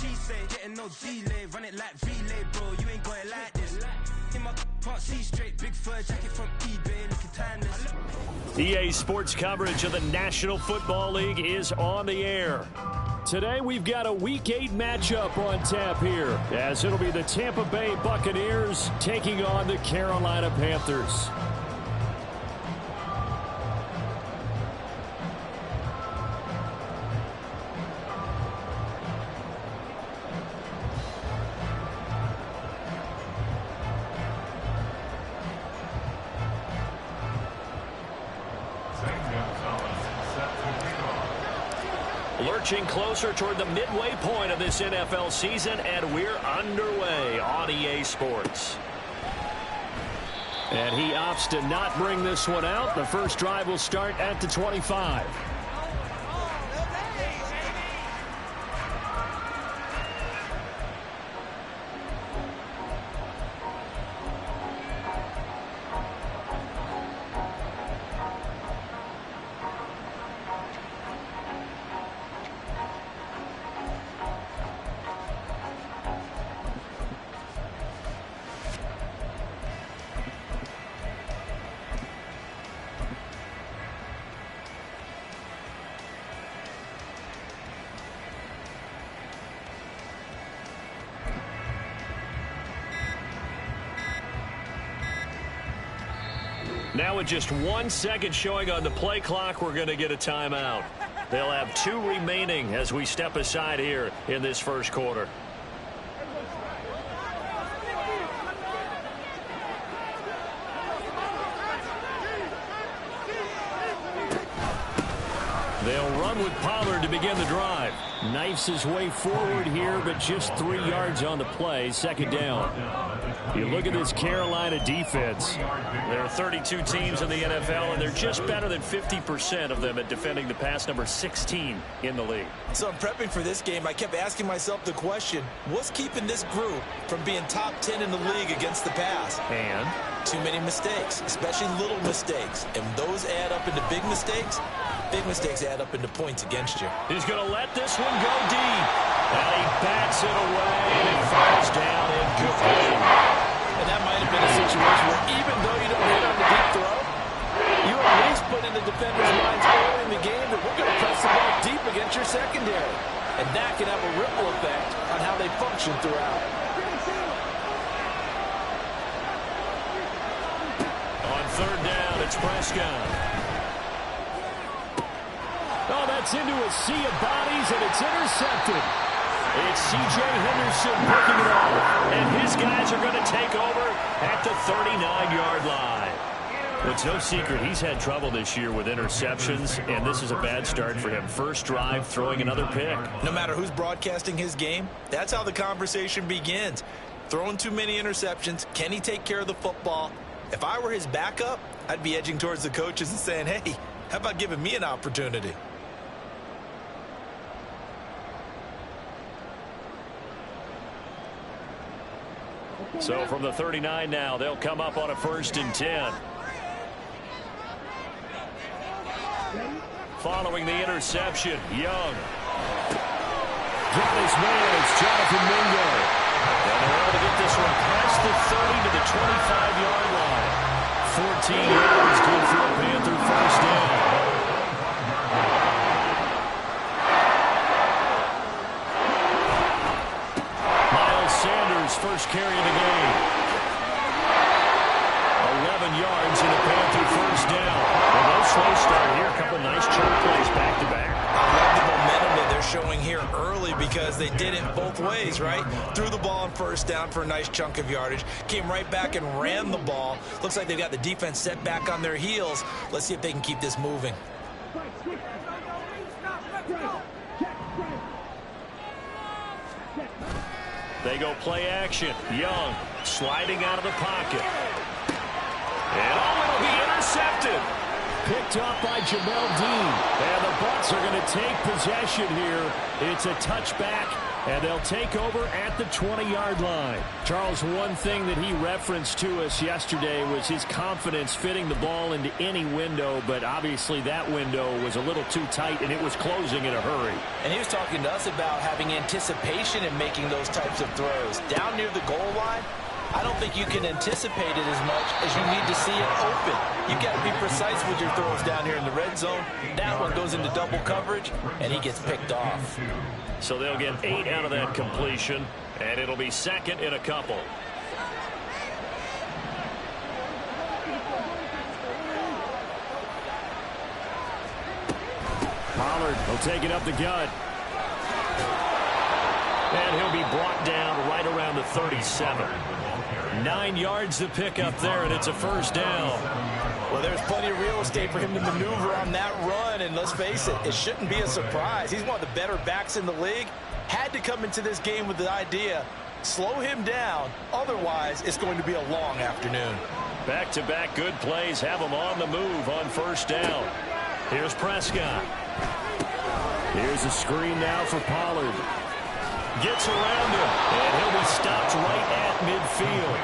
she say, getting no delay, run it like relay, bro, you ain't got it like this. In my can't see straight, big fur jacket from eBay, looking timeless. EA Sports coverage of the National Football League is on the air. Today we've got a Week 8 matchup on tap here, as it'll be the Tampa Bay Buccaneers taking on the Carolina Panthers. Lurching closer toward the midway point of this NFL season, and we're underway on EA Sports. And he opts to not bring this one out. The first drive will start at the 25. Now with just 1 second showing on the play clock, we're going to get a timeout. They'll have 2 remaining as we step aside here in this first quarter. They'll run with Pollard to begin the drive. Knifes his way forward here, but just 3 yards on the play. Second down. You look at this Carolina defense. There are 32 teams in the NFL, and they're just better than 50% of them at defending the pass, number 16 in the league. So in prepping for this game, I kept asking myself the question, what's keeping this group from being top 10 in the league against the pass? And? Too many mistakes, especially little mistakes. And those add up into big mistakes. Big mistakes add up into points against you. He's going to let this one go deep. And he bats it away, and it falls down incomplete. And that might have been a situation where even though you don't hit on the deep throw, you at least put in the defender's minds early in the game that we're going to press the ball deep against your secondary. And that can have a ripple effect on how they function throughout. On third down, it's Prescott. Oh, that's into a sea of bodies, and it's intercepted. It's C.J. Henderson picking it off, and his guys are going to take over at the 39-yard line. It's no secret he's had trouble this year with interceptions, and this is a bad start for him. First drive, throwing another pick. No matter who's broadcasting his game, that's how the conversation begins. Throwing too many interceptions, can he take care of the football? If I were his backup, I'd be edging towards the coaches and saying, hey, how about giving me an opportunity? So from the 39 now, they'll come up on a 1st and 10. Following the interception, Young. Got his man, it's Jonathan Mingo. And they're able to get this one past the 30 to the 25-yard line. 14 yards, good for a Panther first down. First carry of the game. 11 yards and a Panther first down. Well, no slow start here. A couple nice chunk plays back-to-back. I love the momentum that they're showing here early because they did it both ways, right? Threw the ball on first down for a nice chunk of yardage. Came right back and ran the ball. Looks like they've got the defense set back on their heels. Let's see if they can keep this moving. They go play action. Young sliding out of the pocket. And it'll be intercepted. Picked up by Jamel Dean. And the Bucs are going to take possession here. It's a touchback And they'll take over at the 20-yard line. Charles, one thing that he referenced to us yesterday was his confidence fitting the ball into any window, but obviously that window was a little too tight, and it was closing in a hurry. And he was talking to us about having anticipation in making those types of throws. Down near the goal line, I don't think you can anticipate it as much as you need to see it open. You got to be precise with your throws down here in the red zone. That one goes into double coverage, and he gets picked off. So they'll get 8 out of that completion, and it'll be second in a couple. Pollard will take it up the gut. And he'll be brought down right around the 37. 9 yards to pick up there, and it's a first down. Well, there's plenty of real estate for him to maneuver on that run, and let's face it, it shouldn't be a surprise. He's one of the better backs in the league. Had to come into this game with the idea, slow him down, otherwise it's going to be a long afternoon. Back-to-back good plays have him on the move on first down. Here's Prescott. Here's a screen now for Pollard. Gets around him, and he'll be stopped right at midfield.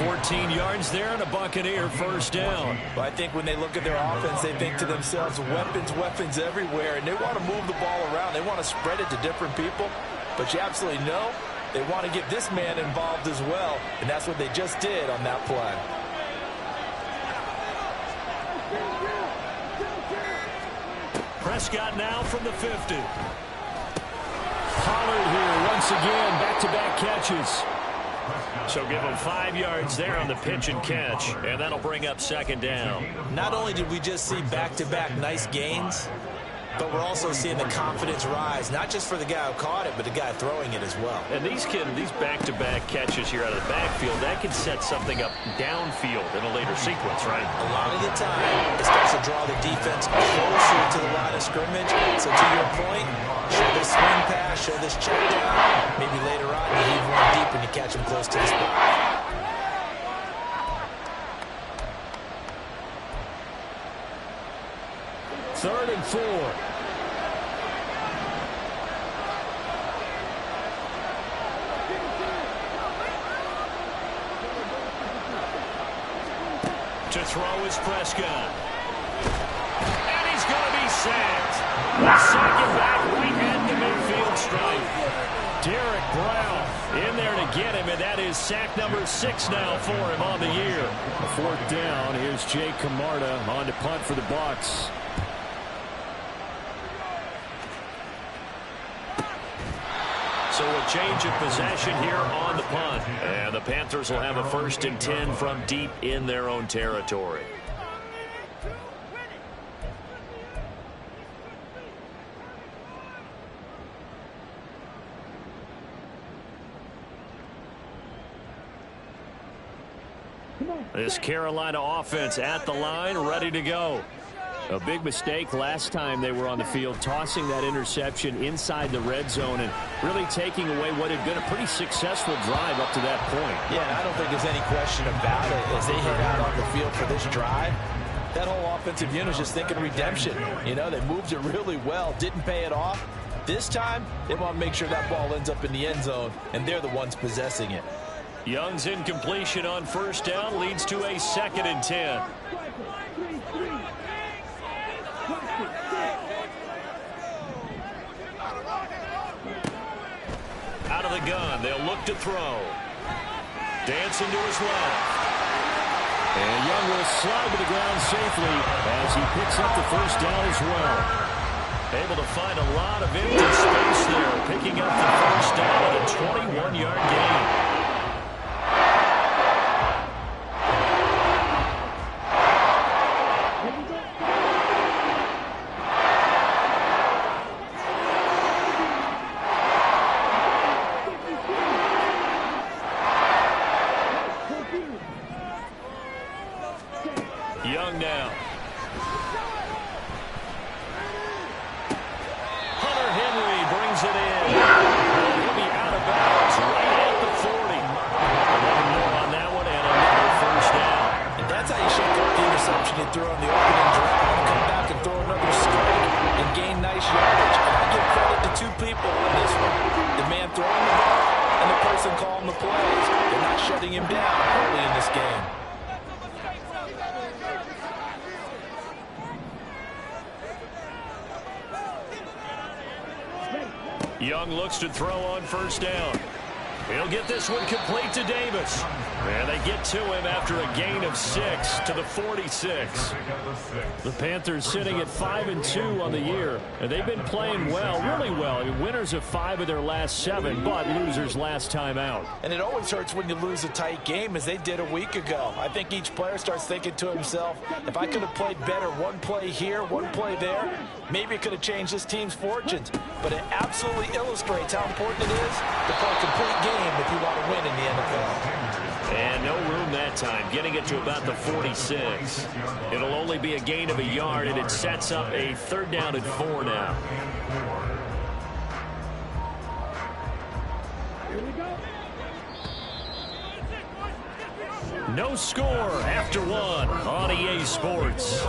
14 yards there and a Buccaneer first down. Well, I think when they look at their offense, they think to themselves, weapons everywhere, and they want to move the ball around. They want to spread it to different people, but you absolutely know they want to get this man involved as well, and that's what they just did on that play. Prescott now from the 50. Pollard here once again, back-to-back catches. So give him 5 yards there on the pitch and catch, and that'll bring up second down. Not only did we just see back-to-back nice gains, but we're also seeing the confidence rise, not just for the guy who caught it, but the guy throwing it as well. And these back-to-back catches here out of the backfield, that can set something up downfield in a later sequence, right? A lot of the time, it starts to draw the defense closer to the line of scrimmage. So to your point, show this swing pass, show this check down. Maybe later on, you leave one deep and you catch him close to the spot. Third and 4. To throw is Prescott. And he's going to be sacked. Second back right at the midfield stripe. Derek Brown in there to get him, and that is sack number 6 now for him on the year. A fourth down. Here's Jake Camarda on to punt for the Bucs. So a change of possession here on the punt. And the Panthers will have a 1st and 10 from deep in their own territory. This Carolina offense at the line, ready to go. A big mistake last time they were on the field, tossing that interception inside the red zone and really taking away what had been a pretty successful drive up to that point. Yeah, and I don't think there's any question about it. As they head out on the field for this drive, that whole offensive unit is just thinking redemption. You know, they moved it really well, didn't pay it off. This time, they want to make sure that ball ends up in the end zone, and they're the ones possessing it. Young's incompletion on first down leads to a 2nd and 10. Out of the gun, they'll look to throw. Dancing to his left. And Young will slide to the ground safely as he picks up the first down as well. Able to find a lot of empty space there, picking up the first down at a 21-yard gain. Young now. Hunter Henry brings it in. He'll be plays. They're not shutting him down early in this game. Young looks to throw on first down. He'll get this one complete to Davis. And they get to him after a gain of 6 to the 46. The Panthers sitting at 5-2 on the year. And they've been playing well, really well. I mean, winners of 5 of their last 7, but losers last time out. And it always hurts when you lose a tight game, as they did a week ago. I think each player starts thinking to himself, if I could have played better one play here, one play there, maybe it could have changed this team's fortunes. But it absolutely illustrates how important it is to play a complete game if you want to win in the NFL. And no room that time, getting it to about the 46. It'll only be a gain of a yard, and it sets up a 3rd down and 4 now. No score after 1 on EA Sports.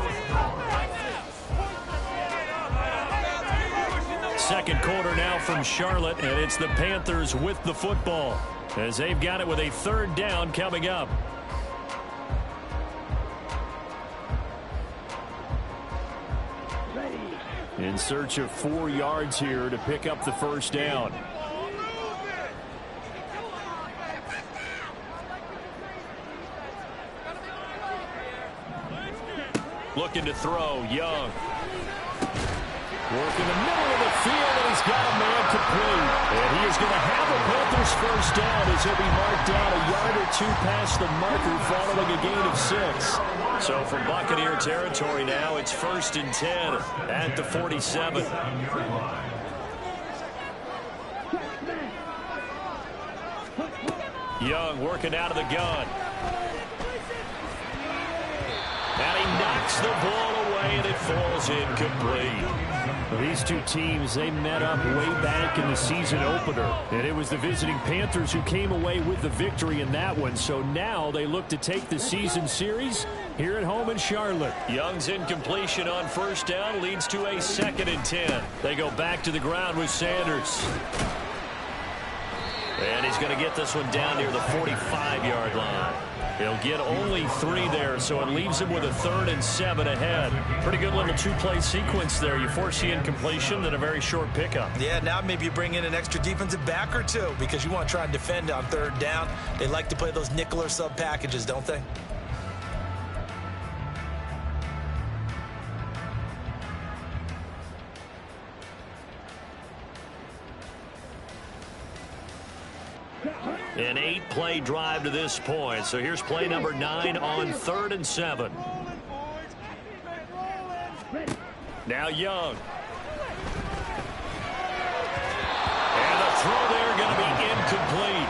Second quarter now from Charlotte, and it's the Panthers with the football, as they've got it with a 3rd down coming up. In search of 4 yards here to pick up the first down. Looking to throw, Young. Work in the middle of the field, and he's got a man complete. And he is going to have a Panthers first down as he'll be marked down a yard or 2 past the marker following a gain of 6. So from Buccaneer territory now, it's 1st and 10 at the 47. Young working out of the gun. And he knocks the ball away, and it falls incomplete. Well, these two teams, they met up way back in the season opener. And it was the visiting Panthers who came away with the victory in that one. So now they look to take the season series here at home in Charlotte. Young's incompletion on first down leads to a 2nd and 10. They go back to the ground with Sanders. And he's going to get this one down near the 45-yard line. He'll get only 3 there, so it leaves him with a 3rd and 7 ahead. Pretty good little 2-play sequence there. You force the incompletion, then a very short pickup. Yeah, now maybe you bring in an extra defensive back or 2 because you want to try and defend on 3rd down. They like to play those nickel or sub packages, don't they? An 8-play drive to this point. So here's play number 9 on 3rd and 7. Now Young. And the throw there going to be incomplete.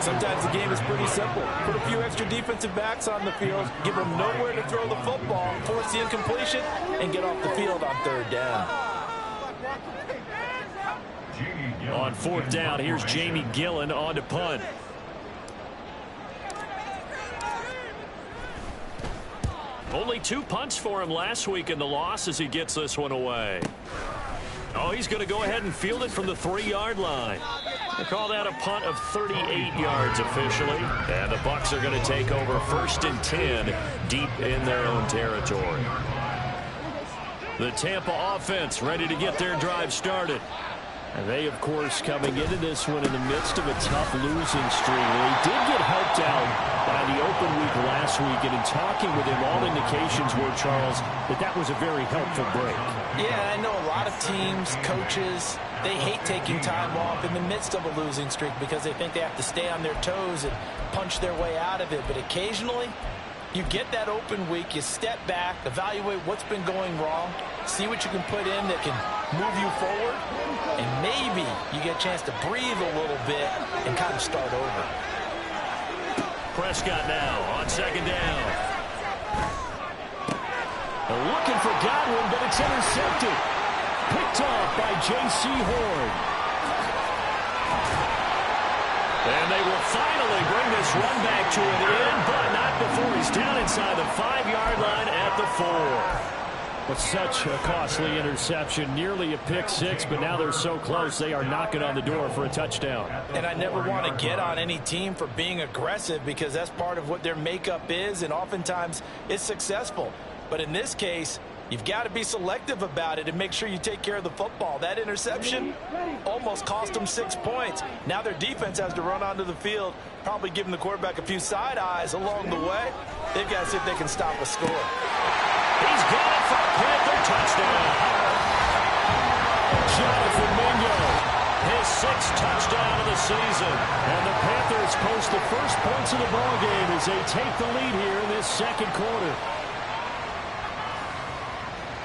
Sometimes the game is pretty simple. Put a few extra defensive backs on the field, give them nowhere to throw the football, force the incompletion, and get off the field on 3rd down. On 4th down, here's Jamie Gillen on to punt. Only 2 punts for him last week in the loss as he gets this one away. Oh, he's going to go ahead and field it from the 3-yard line. They call that a punt of 38 yards officially. And the Bucs are going to take over 1st and 10 deep in their own territory. The Tampa offense ready to get their drive started. And they, of course, coming into this one in the midst of a tough losing streak. They did get helped out by the open week last week, and in talking with him, all indications were, Charles, that was a very helpful break. Yeah, I know a lot of teams, coaches, they hate taking time off in the midst of a losing streak because they think they have to stay on their toes and punch their way out of it. But occasionally, you get that open week, you step back, evaluate what's been going wrong, see what you can put in that can move you forward, and maybe you get a chance to breathe a little bit and kind of start over. Prescott now on 2nd down. They're looking for Godwin, but it's intercepted. Picked off by J.C. Horn. And they will finally bring this run back to an end, but not before he's down inside the 5-yard line at the 4. With such a costly interception, nearly a pick six, but now they're so close they are knocking on the door for a touchdown. And I never want to get on any team for being aggressive because that's part of what their makeup is, and oftentimes it's successful. But in this case, you've got to be selective about it and make sure you take care of the football. That interception almost cost them 6 points. Now their defense has to run onto the field, probably giving the quarterback a few side eyes along the way. They've got to see if they can stop a score. He's got it for a Panther touchdown. Jonathan Mingo, his 6th touchdown of the season. And the Panthers post the first points of the ballgame as they take the lead here in this second quarter.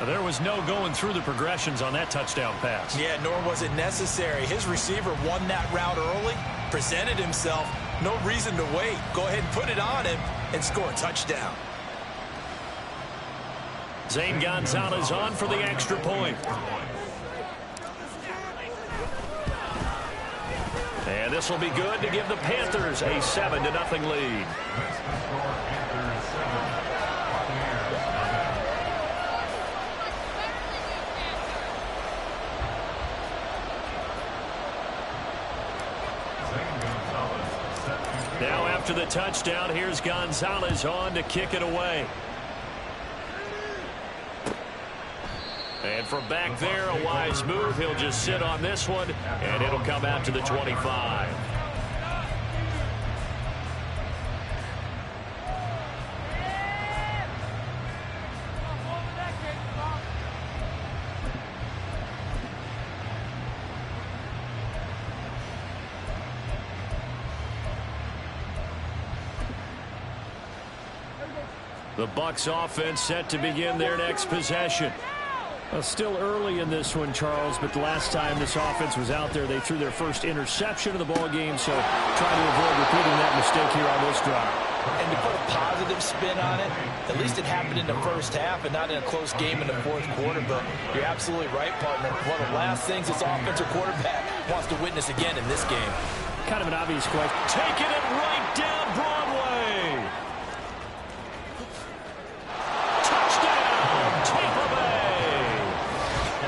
There was no going through the progressions on that touchdown pass. Yeah, nor was it necessary. His receiver won that route early, presented himself. No reason to wait. Go ahead and put it on him and score a touchdown. Zane Gonzalez on for the extra point. And this will be good to give the Panthers a 7-0 lead. Now after the touchdown, here's Gonzalez on to kick it away. And from back there, a wise move. He'll just sit on this one, and it'll come out to the 25. The Bucs offense set to begin their next possession. Still early in this one, Charles, but the last time this offense was out there, they threw their first interception of the ball game, so trying to avoid repeating that mistake here on this drive. And to put a positive spin on it, at least it happened in the first half and not in a close game in the fourth quarter, but you're absolutely right, partner. One of the last things this offensive quarterback wants to witness again in this game. Kind of an obvious question. Taking it right down Broadway. Touchdown, Tampa Bay.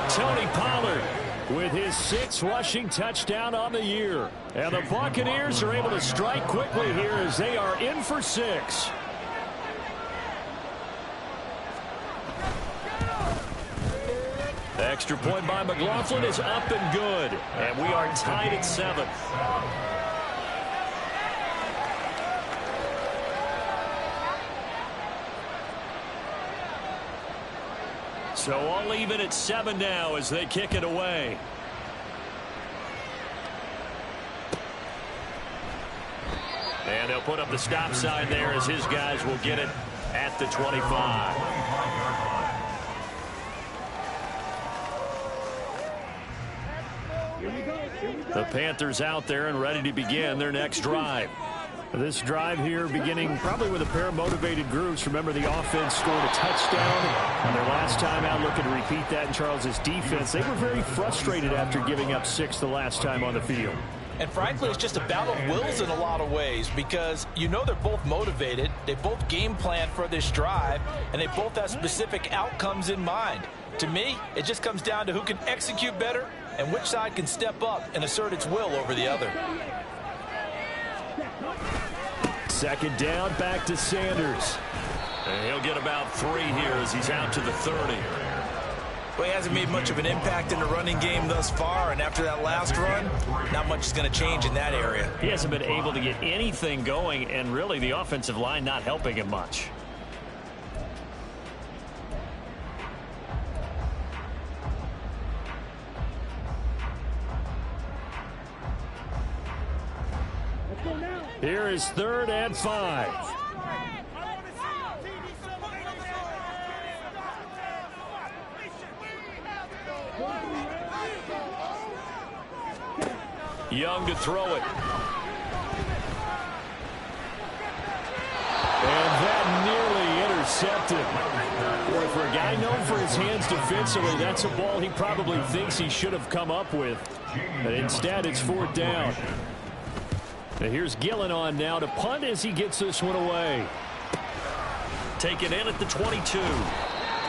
Tony Pollard with his 6th rushing touchdown on the year. And the Buccaneers are able to strike quickly here as they are in for 6. The extra point by McLaughlin is up and good. And we are tied at 7. So all even at 7 now as they kick it away. And they'll put up the stop sign there as his guys will get it at the 25. The Panthers out there and ready to begin their next drive. This drive here beginning probably with a pair of motivated groups. Remember, the offense scored a touchdown on their last time out. Looking to repeat that in Charles's defense. They were very frustrated after giving up 6 the last time on the field. And frankly, it's just a battle of wills in a lot of ways because you know they're both motivated. They both game plan for this drive, and they both have specific outcomes in mind. To me, it just comes down to who can execute better and which side can step up and assert its will over the other. Second down, back to Sanders. And he'll get about 3 here as he's out to the 30. Well, he hasn't made much of an impact in the running game thus far, and after that last run, not much is going to change in that area. He hasn't been able to get anything going, and really the offensive line not helping him much. Here is 3rd and 5. Young to throw it. And that nearly intercepted. Boy, for a guy known for his hands defensively, that's a ball he probably thinks he should have come up with. But instead, it's 4th down. And here's Gillen on now to punt as he gets this one away. Taken in at the 22.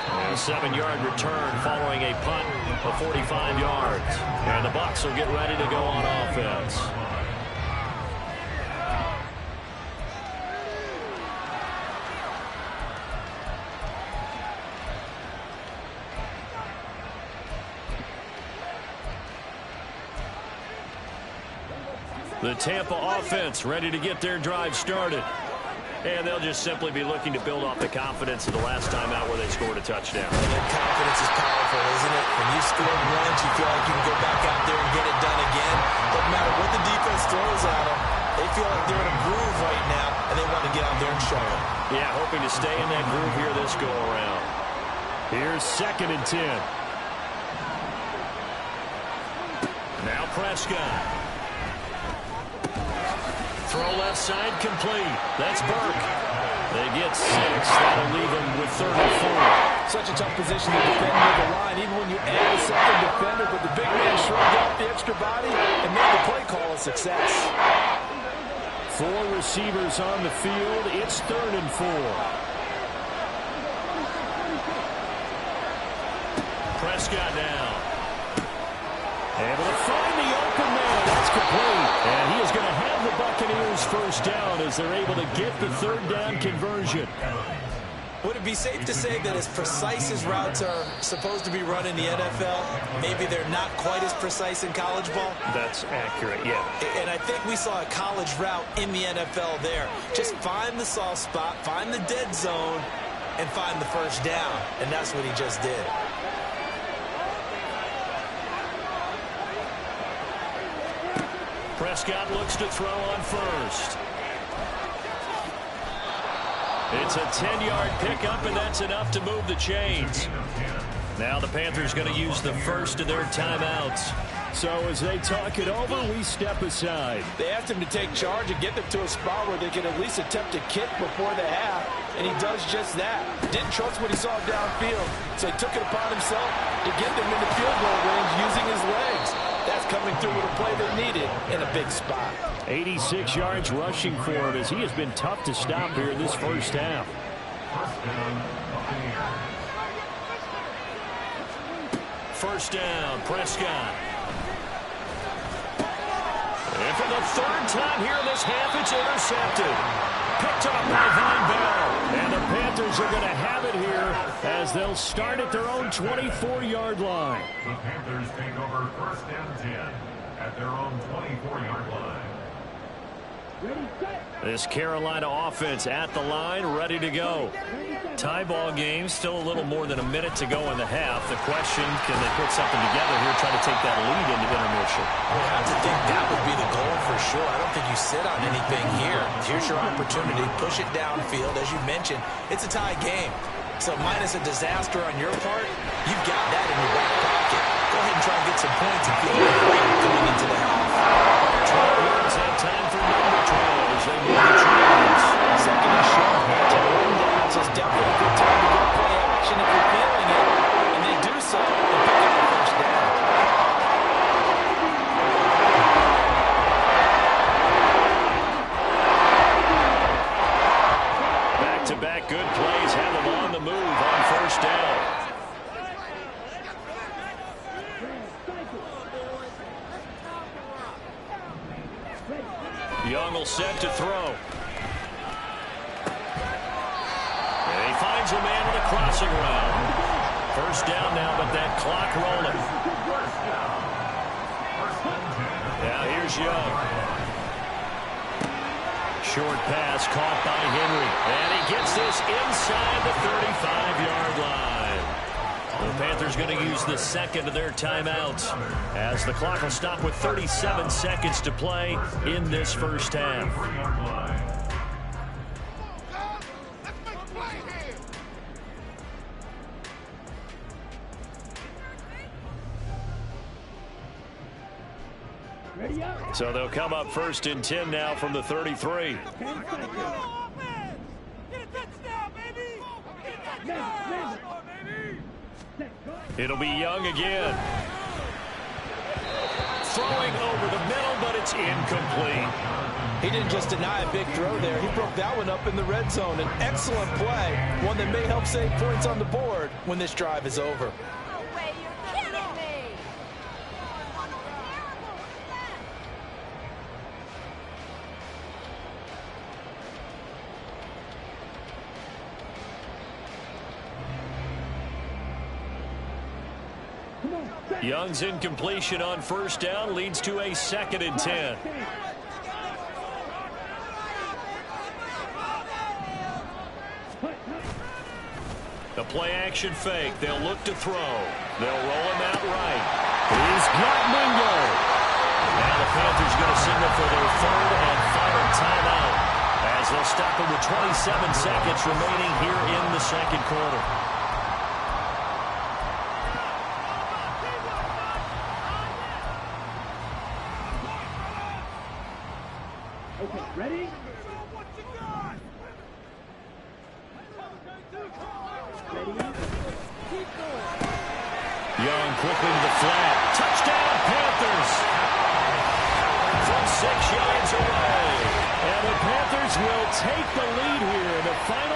A 7-yard return following a punt of 45 yards. And the Bucs will get ready to go on offense. The Tampa offense ready to get their drive started. And they'll just simply be looking to build off the confidence of the last time out where they scored a touchdown. And that confidence is powerful, isn't it? When you scored once, you feel like you can go back out there and get it done again. Doesn't matter what the defense throws at them. They feel like they're in a groove right now, and they want to get out there and show it. Yeah, hoping to stay in that groove here this go-around. Here's 2nd and 10. Now Prescott. Throw left side complete. That's Burke. They get 6. That'll leave them with 3rd and 4. Such a tough position to defend near the line, even when you add a second defender. But the big man shrugged off the extra body and made the play call a success. 4 receivers on the field. It's 3rd and 4. Prescott now. Able to find the open man. That's complete. And he is going to have the Buccaneers first down as they're able to get the 3rd down conversion. Would it be safe to say that as precise as routes are supposed to be run in the NFL, maybe they're not quite as precise in college ball? That's accurate, yeah. And I think we saw a college route in the NFL there. Just find the soft spot, find the dead zone, and find the first down. And that's what he just did. Prescott looks to throw on first. It's a 10-yard pickup, and that's enough to move the chains. Now the Panthers going to use the first of their timeouts. So as they talk it over, we step aside. They asked him to take charge and get them to a spot where they could at least attempt a kick before the half, and he does just that. Didn't trust what he saw downfield, so he took it upon himself to get them into field goal range using his legs. That's coming through with a play they needed in a big spot. 86 yards rushing for him as he has been tough to stop here in this first half. First down, Prescott. And for the 3rd time here in this half, it's intercepted. Picked up by Von Bell. And the Panthers are going to have it here as they'll start at their own 24-yard line. The Panthers take over 1st and 10 at their own 24-yard line. This Carolina offense at the line, ready to go. Tie ball game, still a little more than a minute to go in the half. The question, can they put something together here, try to take that lead into intermission? I would have to think that would be the goal for sure. I don't think you sit on anything here. Here's your opportunity. Push it downfield. As you mentioned, it's a tie game. So minus a disaster on your part, you've got that in your back pocket. Go ahead and try and get some points and feel great going into the half. Travelers have time for number 12 as they move the chains. 2nd and short. To run down, so it's definitely a good time to go play action if you're feeling it. And they do so and pick up the first down. Back-to-back good plays have them on the move on first down. Young will set to throw. And he finds a man with a crossing route. First down now, but that clock rolling. Now here's Young. Short pass caught by Henry. And he gets this inside the 35-yard line. The Panthers going to use the 2nd of their timeouts as the clock will stop with 37 seconds to play in this first half. So they'll come up 1st and 10 now from the 33. It'll be Young again. Throwing over the middle, but It's incomplete. He didn't just deny a big throw there. He broke that one up in the red zone. An excellent play, one that may help save points on the board when this drive is over. No way, you're kidding me. Young's incompletion on first down leads to a 2nd and 10. The play-action fake. They'll look to throw. They'll roll him out right. He's got Mingo. Now the Panthers going to signal for their 3rd and final timeout as they'll stop him with 27 seconds remaining here in the 2nd quarter. Ready? Young quickly to the flat. Touchdown, Panthers! From 6 yards away. And the Panthers will take the lead here in the final.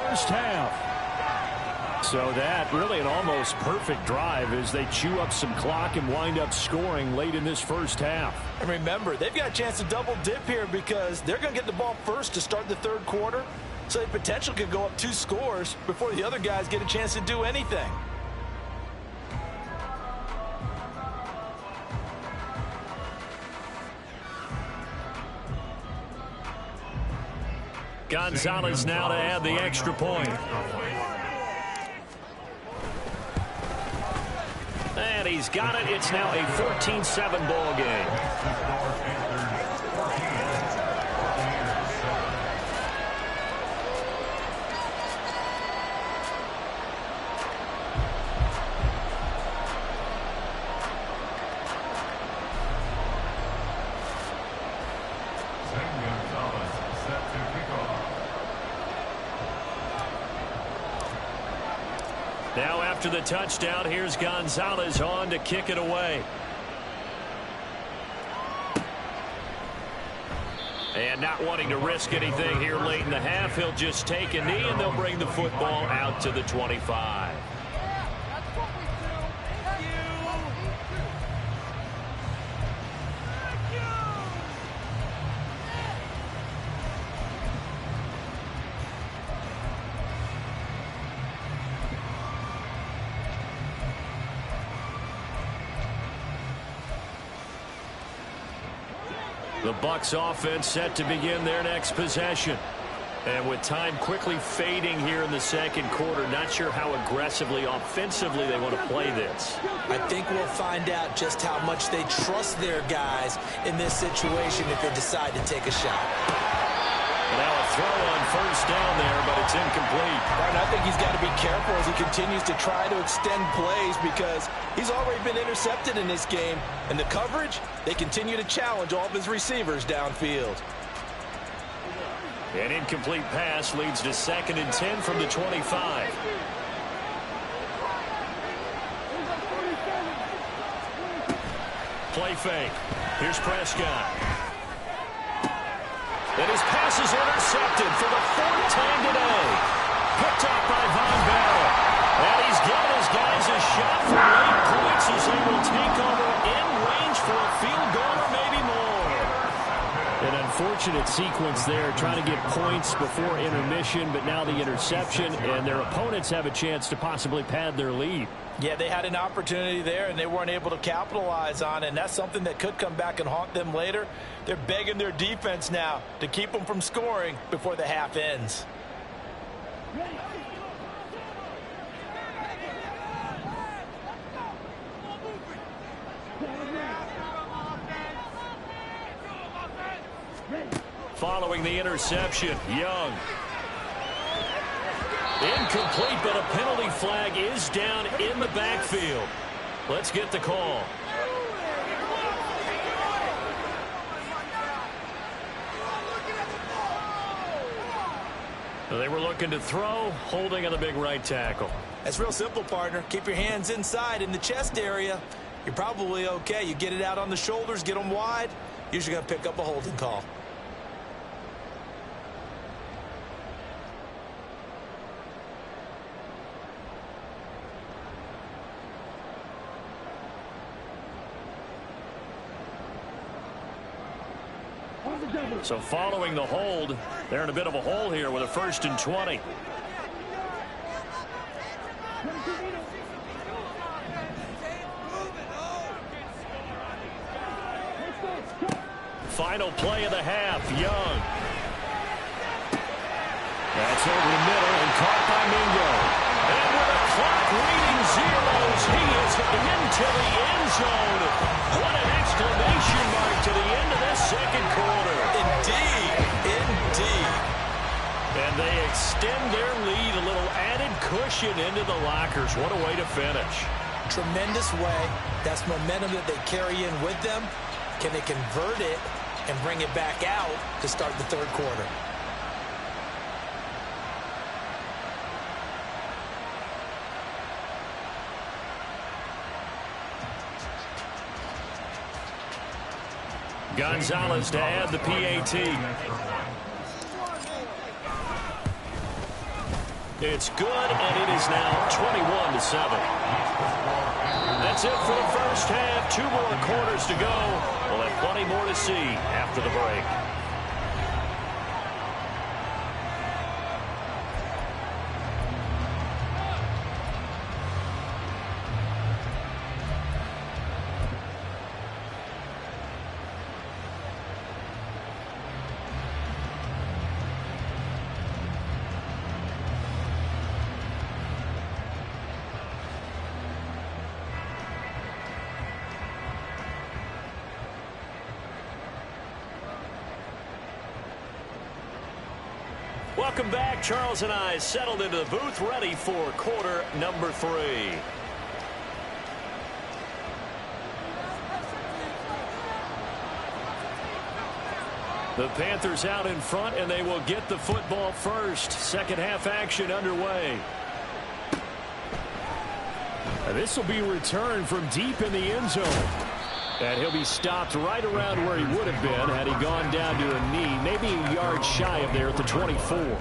First half. So that really an almost perfect drive as they chew up some clock and wind up scoring late in this first half. And remember, they've got a chance to double dip here because they're going to get the ball first to start the 3rd quarter. So the potential could go up 2 scores before the other guys get a chance to do anything. Gonzalez now to add the extra point. And he's got it. It's now a 14-7 ball game. Now after the touchdown, here's Gonzalez on to kick it away. And not wanting to risk anything here late in the half, he'll just take a knee and they'll bring the football out to the 25. The Bucs offense set to begin their next possession. And with time quickly fading here in the 2nd quarter, not sure how aggressively, offensively they want to play this. I think we'll find out just how much they trust their guys in this situation if they decide to take a shot. Now a throw on first down there, but it's incomplete. And I think he's got to be careful as he continues to try to extend plays because he's already been intercepted in this game. And the coverage, they continue to challenge all of his receivers downfield. An incomplete pass leads to 2nd and 10 from the 25. Play fake. Here's Prescott. And his pass is intercepted for the fourth time today. Picked up by Von Bell. And he's given his guys a shot for late points as they will take over in range for a field goal or maybe more. An unfortunate sequence there, trying to get points before intermission, but now the interception, and their opponents have a chance to possibly pad their lead. Yeah, they had an opportunity there, and they weren't able to capitalize on it, and that's something that could come back and haunt them later. They're begging their defense now to keep them from scoring before the half ends. Following the interception, Young. Incomplete, but a penalty flag is down in the backfield. Let's get the call. They were looking to throw, holding on the big right tackle. That's real simple, partner. Keep your hands inside in the chest area. You're probably okay. You get it out on the shoulders, get them wide. Usually going to pick up a holding call. So following the hold, they're in a bit of a hole here with a 1st and 20. Final play of the half, Young. That's over the middle and caught by Mingo. And with a clock reading zeros, he is into the end zone. What an exclamation mark to the end of this second quarter. Indeed, indeed. And they extend their lead, a little added cushion into the lockers. What a way to finish. Tremendous way. That's momentum that they carry in with them. Can they convert it and bring it back out to start the third quarter? Gonzalez to add the PAT. It's good, and it is now 21-7. That's it for the first half. 2 more quarters to go. We'll have plenty more to see after the break. Welcome back. Charles and I settled into the booth, ready for quarter number 3. The Panthers out in front, and they will get the football first. Second half action underway. This will be returned from deep in the end zone. And he'll be stopped right around where he would have been had he gone down to a knee, maybe a yard shy of there at the 24.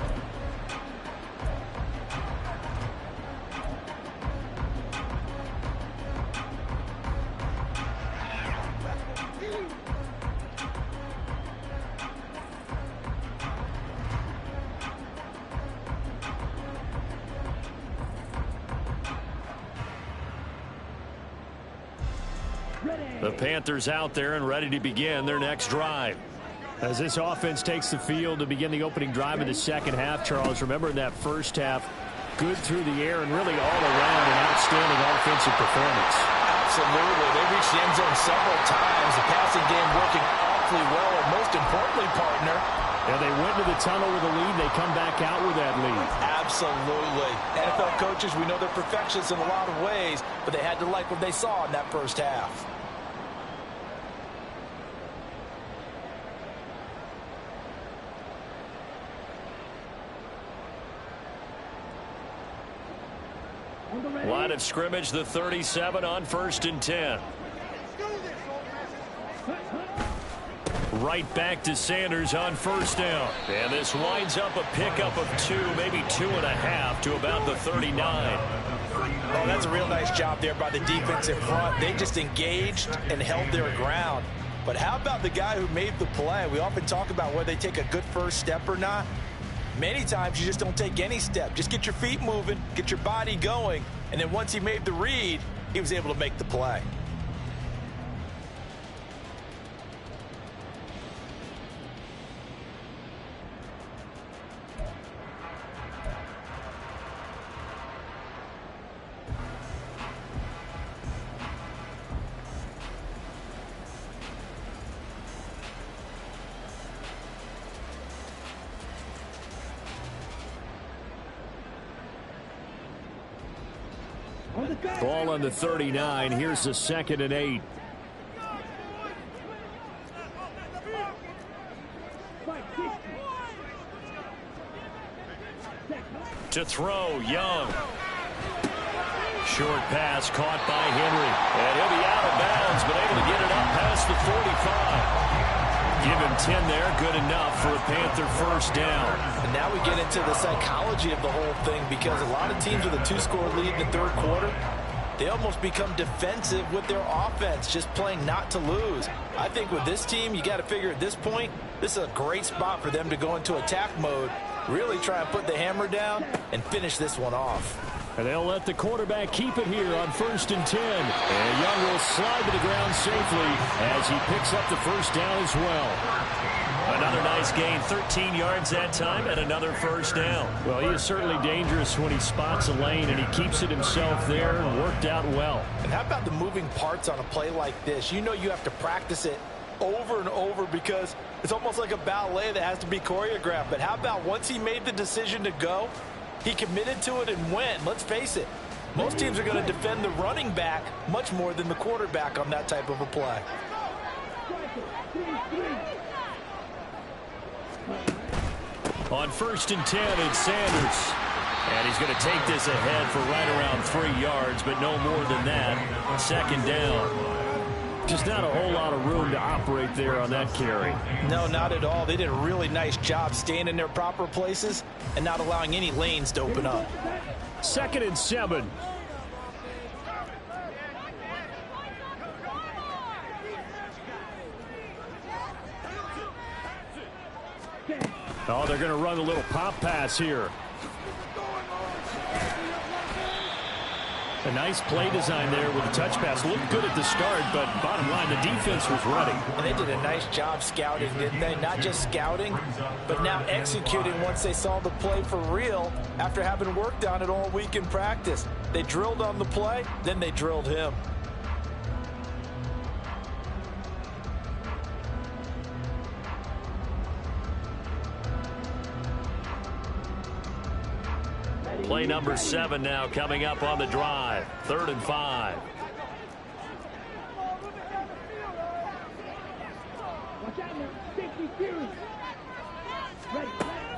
The Panthers out there and ready to begin their next drive. As this offense takes the field to begin the opening drive of the second half, Charles, remember in that first half, good through the air and really all around an outstanding offensive performance. Absolutely. They reached the end zone several times. The passing game working awfully well, and most importantly, partner, and they went to the tunnel with a lead. They come back out with that lead. Absolutely. NFL coaches, we know they're perfectionists in a lot of ways, but they had to like what they saw in that first half. Line of scrimmage, the 37 on 1st and 10. right back to Sanders on first down. And this winds up a pickup of 2, maybe 2.5 to about the 39. Oh, that's a real nice job there by the defense in front. They just engaged and held their ground. But how about the guy who made the play? We often talk about whether they take a good first step or not. Many times you just don't take any step. Just get your feet moving, get your body going, and then once he made the read, he was able to make the play. Ball on the 39. Here's the 2nd and 8. To throw, Young. Short pass caught by Henry. And he'll be out of bounds, but able to get it up past the 45. Give him 10 there. Good enough for a Panther first down. And now we get into the psychology of the whole thing, because a lot of teams with a 2-score lead in the third quarter, they almost become defensive with their offense, just playing not to lose. I think with this team, you got to figure at this point, this is a great spot for them to go into attack mode, really try and put the hammer down and finish this one off. And they'll let the quarterback keep it here on 1st and 10. And Young will slide to the ground safely as he picks up the first down as well. Another nice gain, 13 yards that time, and another first down. Well, he is certainly dangerous when he spots a lane, and he keeps it himself there and worked out well. And how about the moving parts on a play like this? You know you have to practice it over and over because it's almost like a ballet that has to be choreographed. But how about once he made the decision to go, he committed to it and went. Let's face it, most teams are going to defend the running back much more than the quarterback on that type of a play. On 1st and 10, it's Sanders. And he's going to take this ahead for right around 3 yards, but no more than that. 2nd down. Just not a whole lot of room to operate there on that carry. No, not at all. They did a really nice job staying in their proper places and not allowing any lanes to open up. 2nd and 7. Oh, they're going to run a little pop pass here. A nice play design there with a touch pass. Looked good at the start, but bottom line, the defense was ready. And they did a nice job scouting, didn't they? Not just scouting, but now executing once they saw the play for real after having worked on it all week in practice. They drilled on the play, then they drilled him. Play number 7 now coming up on the drive. 3rd and 5.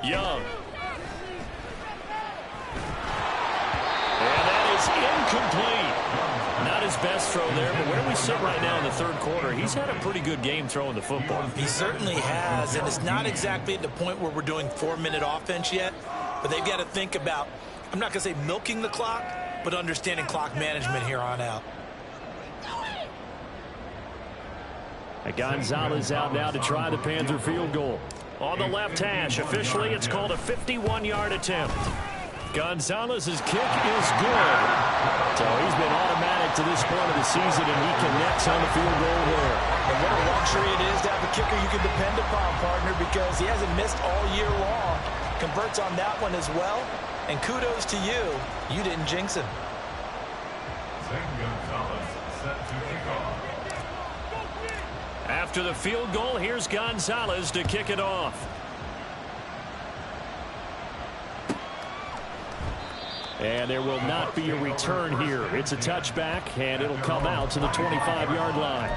Young. And that is incomplete. Not his best throw there, but where we sit right now in the third quarter, he's had a pretty good game throwing the football. He certainly has, and it's not exactly at the point where we're doing 4-minute offense yet, but they've got to think about, I'm not going to say milking the clock, but understanding clock management here on out. Gonzalez out now to try the Panther field goal. On the left hash, officially it's called a 51-yard attempt. Gonzalez's kick is good. So he's been automatic to this point of the season, and he connects on the field goal there. And what a luxury it is to have a kicker you can depend upon, partner, because he hasn't missed all year long. Converts on that one as well. And kudos to you. You didn't jinx him. Gonzalez set to kick off. After the field goal, here's Gonzalez to kick it off. And there will not be a return here. It's a touchback, and it'll come out to the 25-yard line.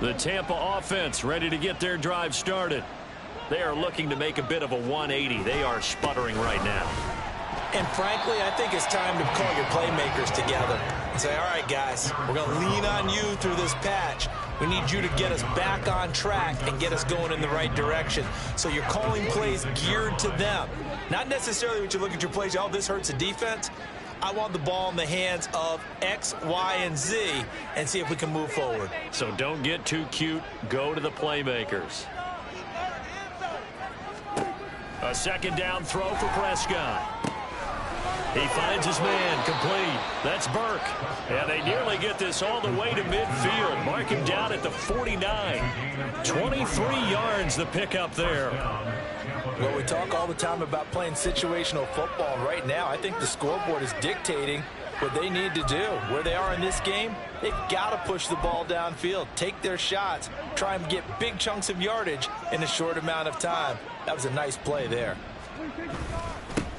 The The Tampa offense ready to get their drive started. They are looking to make a bit of a 180. They are sputtering right now. And frankly, I think it's time to call your playmakers together and say, all right, guys, we're going to lean on you through this patch. We need you to get us back on track and get us going in the right direction. So you're calling plays geared to them. Not necessarily when you look at your plays, oh, this hurts the defense. I want the ball in the hands of X, Y, and Z and see if we can move forward. So don't get too cute. Go to the playmakers. A second down throw for Prescott. He finds his man, complete. That's Burke. And they nearly get this all the way to midfield. Mark him down at the 49. 23 yards the pickup there. Well, we talk all the time about playing situational football. Right now, I think the scoreboard is dictating what they need to do. Where they are in this game, they've got to push the ball downfield, take their shots, try and get big chunks of yardage in a short amount of time. That was a nice play there.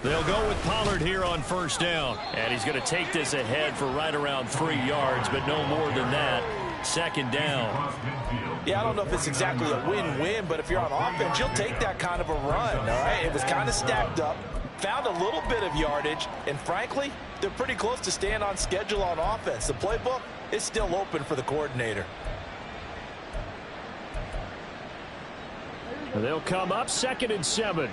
They'll go with Pollard here on first down. And he's going to take this ahead for right around 3 yards, but no more than that. Second down. Yeah, I don't know if it's exactly a win-win, but if you're on offense, you'll take that kind of a run, all right? It was kind of stacked up, found a little bit of yardage, and frankly, they're pretty close to staying on schedule on offense. The playbook is still open for the coordinator. They'll come up 2nd and 7.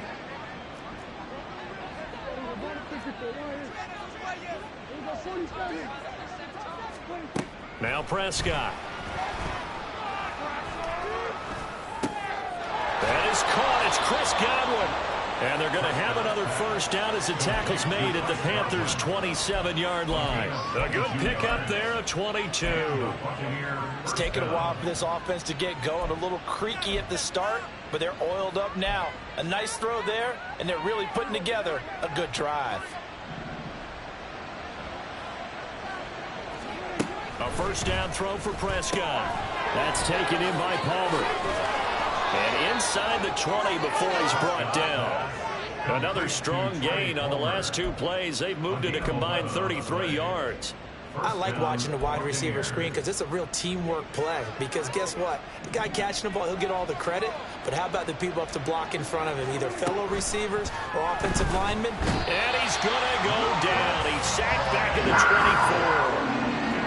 Now Prescott. That is caught. It's Chris Godwin. And they're going to have another first down as the tackle's made at the Panthers' 27-yard line. A good pickup there of 22. It's taken a while for this offense to get going. A little creaky at the start, but they're oiled up now. A nice throw there, and they're really putting together a good drive. A first down throw for Prescott. That's taken in by Palmer. And inside the 20 before he's brought down. Another strong gain on the last 2 plays. They've moved it a combined 33 yards. I like watching the wide receiver screen because it's a real teamwork play. Because guess what? The guy catching the ball, he'll get all the credit. But how about the people up to block in front of him, either fellow receivers or offensive linemen? And he's going to go down. He's sacked back in the 24.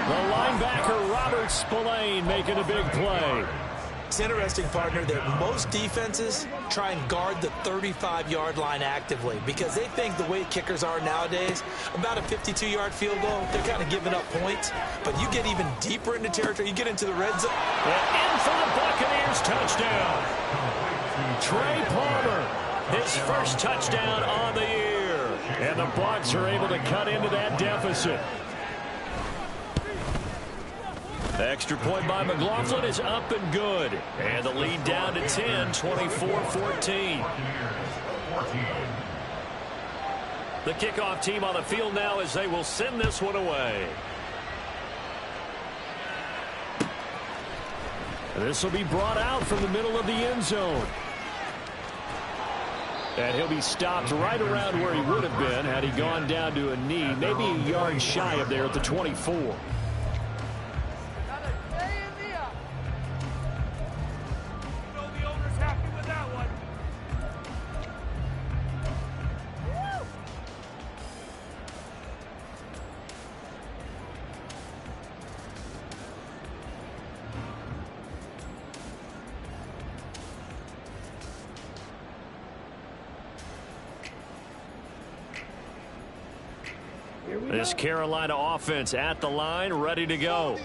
The linebacker, Robert Spillane, making a big play. It's interesting, partner, that most defenses try and guard the 35-yard line actively because they think the way kickers are nowadays, about a 52-yard field goal, they're kind of giving up points. But you get even deeper into territory, you get into the red zone. And in for the Buccaneers, touchdown. Trey Palmer, his first touchdown on the year. And the Bucs are able to cut into that deficit. The extra point by McLaughlin is up and good. And the lead down to 10, 24-14. The kickoff team on the field now as they will send this one away. And this will be brought out from the middle of the end zone. And he'll be stopped right around where he would have been had he gone down to a knee, maybe a yard shy of there at the 24. This Carolina offense at the line, ready to go.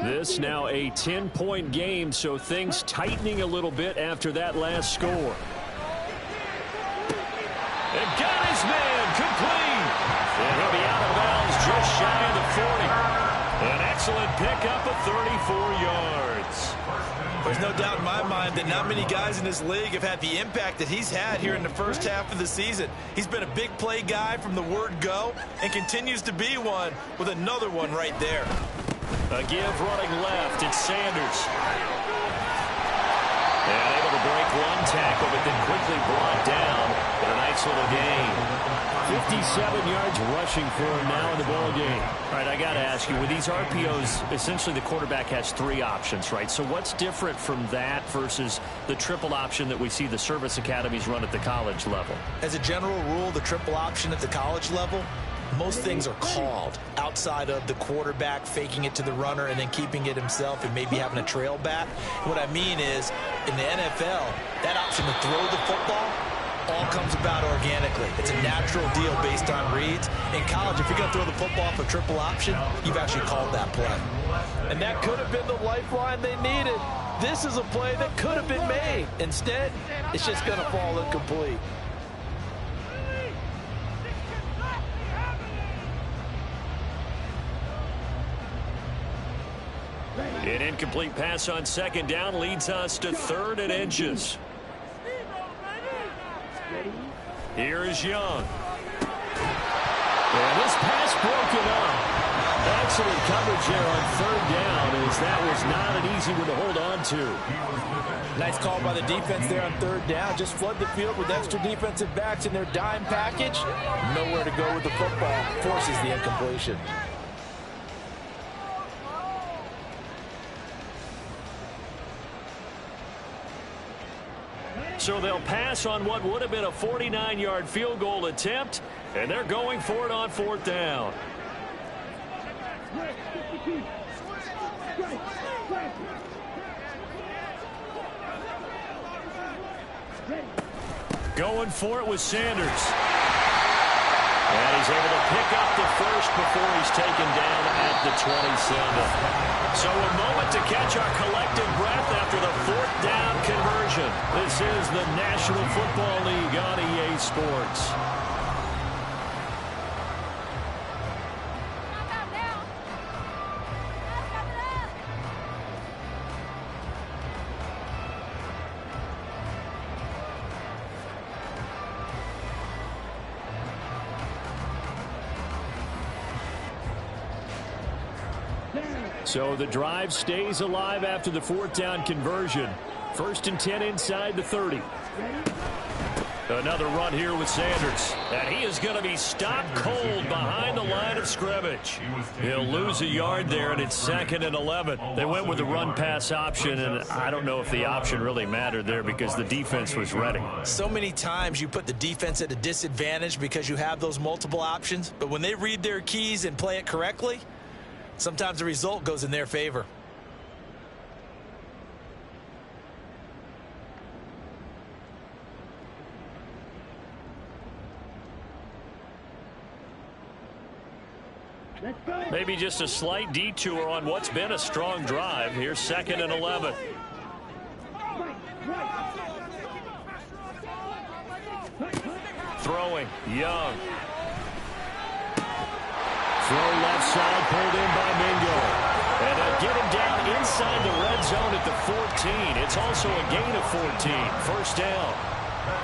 This now a 10-point game, so things tightening a little bit after that last score. And got his man complete. And he'll be out of bounds just shy of the 40. An excellent pickup of 34 yards. There's no doubt in my mind that not many guys in this league have had the impact that he's had here in the first half of the season. He's been a big play guy from the word go and continues to be one with another one right there. A give running left. It's Sanders. And able to break one tackle, but then quickly brought down. But a nice little gain. 57 yards rushing for him now in the ball game. All right, I got to ask you, with these RPOs, essentially the quarterback has 3 options, right? So what's different from that versus the triple option that we see the service academies run at the college level? As a general rule, the triple option at the college level, most things are called outside of the quarterback faking it to the runner and then keeping it himself and maybe having a trail back. What I mean is, in the NFL, that option to throw the football all comes about organically. It's a natural deal based on reads. In college, if you're going to throw the football for triple option, you've actually called that play. And that could have been the lifeline they needed. This is a play that could have been made. Instead, it's just going to fall incomplete. An incomplete pass on second down leads us to 3rd and inches. Here is Young. And this pass broken up. Excellent coverage there on 3rd down, as that was not an easy one to hold on to. Nice call by the defense there on 3rd down. Just flood the field with extra defensive backs in their dime package. Nowhere to go with the football. Forces the incompletion. So they'll pass on what would have been a 49-yard field goal attempt, and they're going for it on 4th down. Going for it with Sanders. And he's able to pick up the first before he's taken down at the 27. So a moment to catch our collective breath after the 4th down conversion. This is the National Football League on EA Sports. So the drive stays alive after the 4th down conversion. 1st and 10 inside the 30. Another run here with Sanders. And he is going to be stopped cold behind the line of scrimmage. He'll lose a yard there, and it's 2nd and 11. They went with the run-pass option, and I don't know if the option really mattered there because the defense was ready. So many times you put the defense at a disadvantage because you have those multiple options. But when they read their keys and play it correctly, sometimes the result goes in their favor. Maybe just a slight detour on what's been a strong drive. Here's 2nd and 11. Throwing, Young. Throw left side, pulled in by Mingo. And they'll get him down inside the red zone at the 14. It's also a gain of 14. 1st down.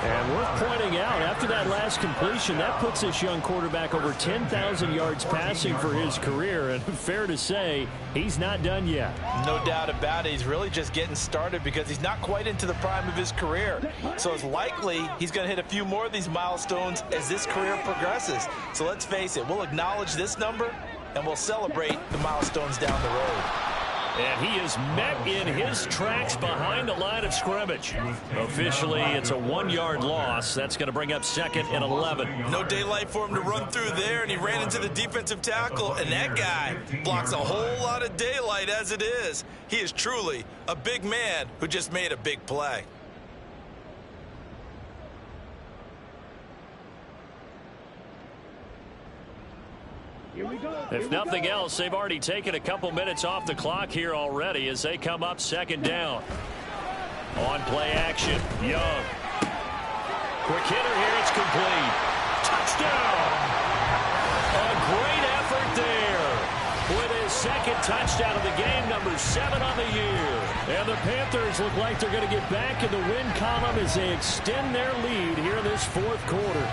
And worth pointing out, after that last completion, that puts this young quarterback over 10,000 yards passing for his career. And fair to say, he's not done yet. No doubt about it. He's really just getting started because he's not quite into the prime of his career. So it's likely he's going to hit a few more of these milestones as this career progresses. So let's face it, we'll acknowledge this number and we'll celebrate the milestones down the road. And he is met in his tracks behind the line of scrimmage. Officially, it's a 1-yard loss. That's going to bring up 2nd and 11. No daylight for him to run through there, and he ran into the defensive tackle, and that guy blocks a whole lot of daylight as it is. He is truly a big man who just made a big play. If nothing else, they've already taken a couple minutes off the clock here already as they come up 2nd down. On play action, Young. Quick hitter here, it's complete. Touchdown! A great effort there with his 2nd touchdown of the game, number 7 on the year. And the Panthers look like they're going to get back in the win column as they extend their lead here in this 4th quarter.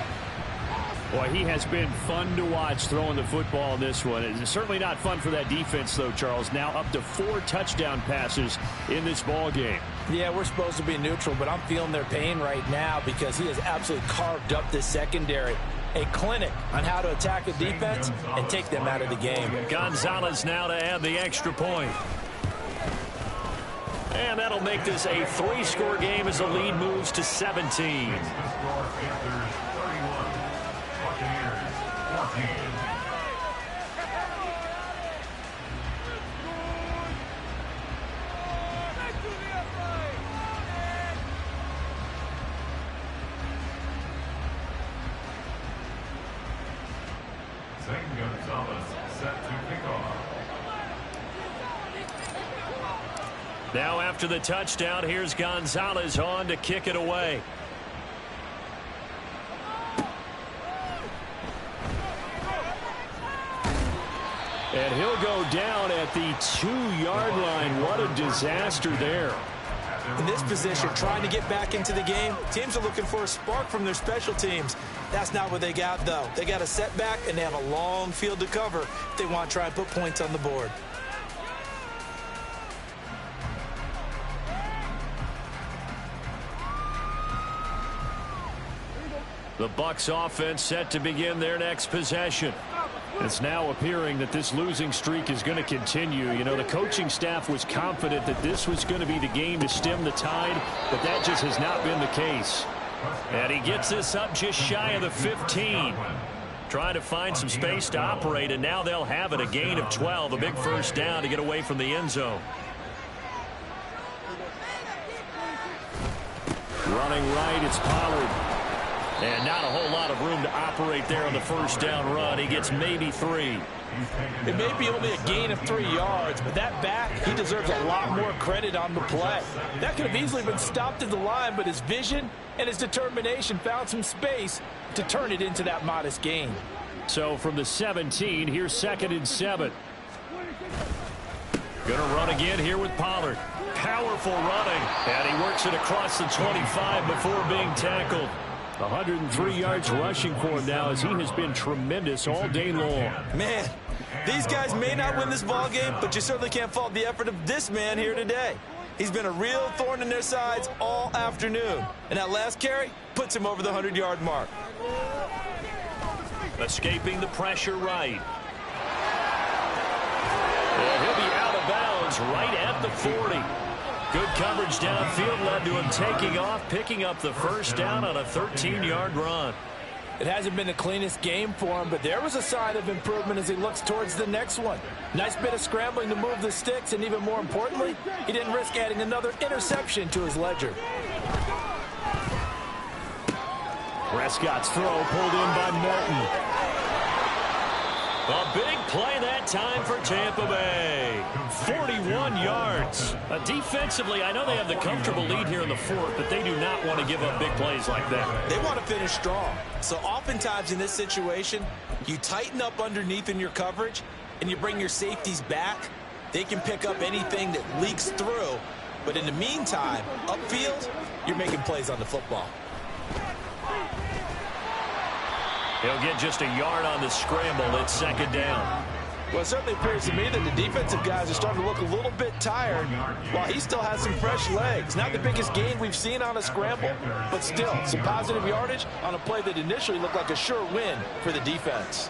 Boy, he has been fun to watch throwing the football in this one. It's certainly not fun for that defense, though, Charles. Now up to 4 touchdown passes in this ball game. Yeah, we're supposed to be neutral, but I'm feeling their pain right now because he has absolutely carved up this secondary. a clinic on how to attack a defense and take them out of the game. Gonzalez now to add the extra point. And that'll make this a 3-score game as the lead moves to 17. Panthers 31, Buccaneers 14. Gonzalez set to kick off. Now after the touchdown, here's Gonzalez on to kick it away. And he'll go down at the 2-yard line. What a disaster there. In this position, trying to get back into the game, teams are looking for a spark from their special teams. That's not what they got, though. They got a setback, and they have a long field to cover if they want to try and put points on the board. The Bucs offense set to begin their next possession. It's now appearing that this losing streak is going to continue. You know, the coaching staff was confident that this was going to be the game to stem the tide, but that just has not been the case. And he gets this up just shy of the 15. Trying to find some space to operate, and now they'll have it. A gain of 12, a big first down to get away from the end zone. Running right, it's Pollard. And not a whole lot of room to operate there on the first down run. He gets maybe 3. It may be only a gain of 3 yards, but that back, he deserves a lot more credit on the play. That could have easily been stopped at the line, but his vision and his determination found some space to turn it into that modest gain. So from the 17, here's 2nd and 7. Going to run again here with Pollard. Powerful running, and he works it across the 25 before being tackled. 103 yards rushing for him now as he has been tremendous all day long. Man, these guys may not win this ball game, but you certainly can't fault the effort of this man here today. He's been a real thorn in their sides all afternoon. And that last carry puts him over the 100-yard mark. Escaping the pressure right. And he'll be out of bounds right at the 40. Good coverage downfield led to him taking off, picking up the first down on a 13-yard run. It hasn't been the cleanest game for him, but there was a sign of improvement as he looks towards the next one. Nice bit of scrambling to move the sticks, and even more importantly, he didn't risk adding another interception to his ledger. Prescott's throw pulled in by Morton. A big play that time for Tampa Bay. 41 yards. Defensively, I know they have the comfortable lead here in the 4th, but they do not want to give up big plays like that. They want to finish strong. So oftentimes in this situation, you tighten up underneath in your coverage, and you bring your safeties back. They can pick up anything that leaks through. But in the meantime, upfield, you're making plays on the football. He'll get just a yard on the scramble. It's 2nd down. Well, it certainly appears to me that the defensive guys are starting to look a little bit tired while he still has some fresh legs. Not the biggest gain we've seen on a scramble, but still some positive yardage on a play that initially looked like a sure win for the defense.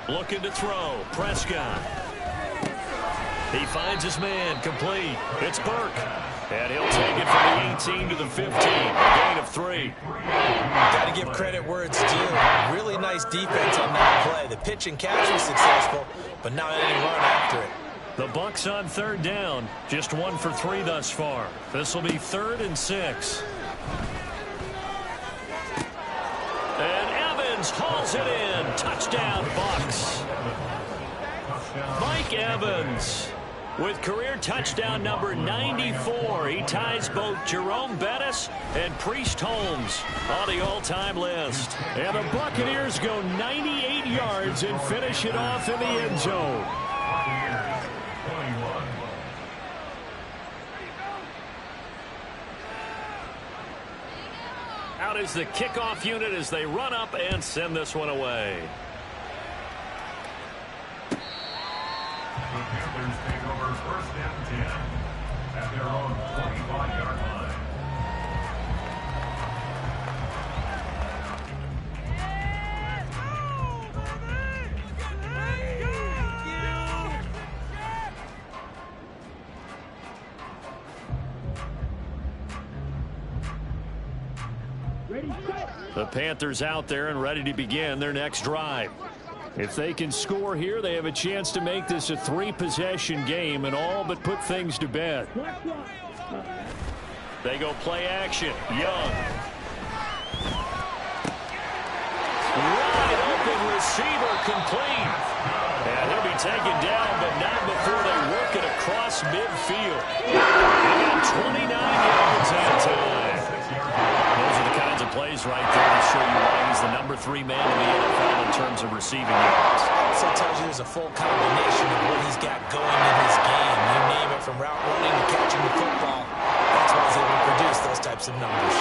Looking to throw. Prescott. He finds his man complete. It's Burke. And he'll take it from the 18 to the 15. A gain of 3. Got to give credit where it's due. Really nice defense on that play. The pitch and catch was successful, but not any run after it. The Bucs on 3rd down. Just 1 for 3 thus far. This will be 3rd and 6. And Evans hauls it in. Touchdown, Bucs. Mike Evans with career touchdown number 94. He ties both Jerome Bettis and Priest Holmes on the all-time list. And the Buccaneers go 98 yards and finish it off in the end zone. Out is the kickoff unit as they run up and send this one away. The Panthers take over 1st and 10 at their own 25-yard line. The Panthers out there and ready to begin their next drive. If they can score here, they have a chance to make this a 3-possession game and all but put things to bed. They go play action. Young. Wide open receiver complete. And he'll be taken down, but not before they work it across midfield. He got 29 yards that time. Those are the kinds of plays right there to show you why he's the number 3 man in the NFL in terms of receiving yards. So it tells you there's a full combination of what he's got going in his game. You name it, from route running to catching the football. That's why he's able to produce those types of numbers.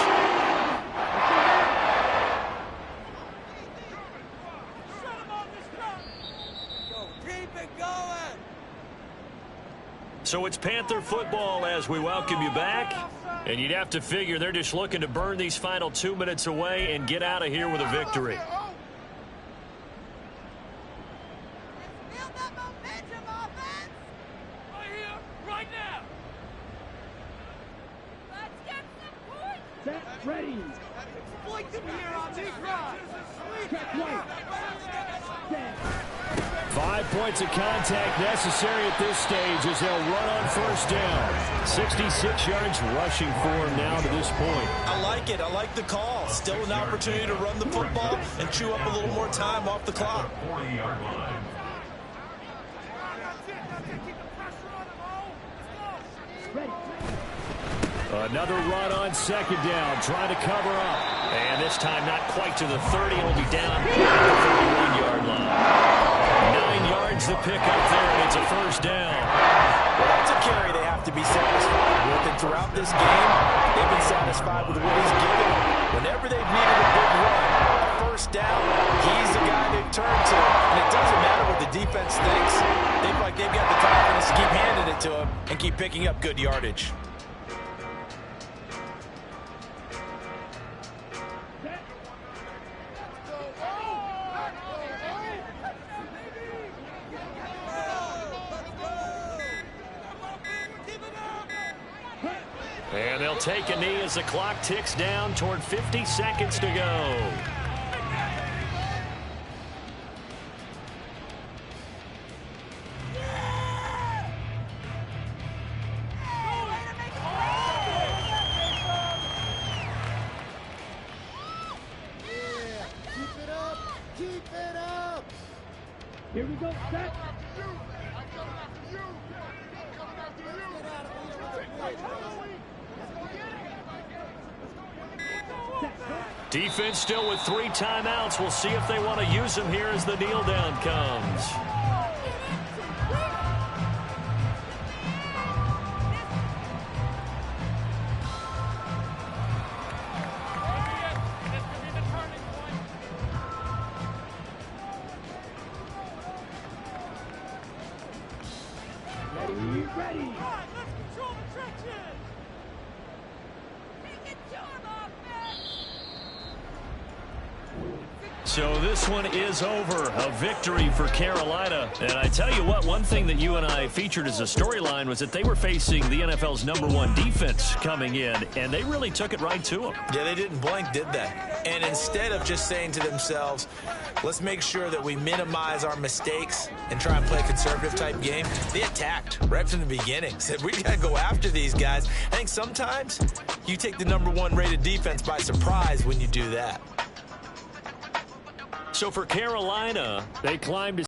So it's Panther football as we welcome you back. And you'd have to figure they're just looking to burn these final 2 minutes away and get out of here with a victory. Ready. 5 points of contact necessary at this stage as they'll run on first down. 66 yards rushing for him now to this point. I like it. I like the call. Still an opportunity to run the football and chew up a little more time off the clock. 40-yard line. Another run on second down, trying to cover up. And this time not quite to the 30. It'll be down at the 31-yard line. 9 yards to pick up there, and it's a first down. Well, that's a carry they have to be satisfied with. And throughout this game, they've been satisfied with what he's given them. Whenever they've needed a big run, a first down, he's the guy they've turned to. And it doesn't matter what the defense thinks. They feel like they've got the confidence to keep handing it to him and keep picking up good yardage. And they'll take a knee as the clock ticks down toward 50 seconds to go. Keep it up. Here we go. Set. Defense still with 3 timeouts. We'll see if they want to use them here as the kneel down comes. Ready. So this one is over. A victory for Carolina. And I tell you what, one thing that you and I featured as a storyline was that they were facing the NFL's #1 defense coming in, and they really took it right to them. Yeah, they didn't blink, did they? And instead of just saying to themselves, let's make sure that we minimize our mistakes and try and play a conservative type game, they attacked right from the beginning. Said, we got to go after these guys. I think sometimes you take the #1 rated defense by surprise when you do that. So for Carolina, they climbed to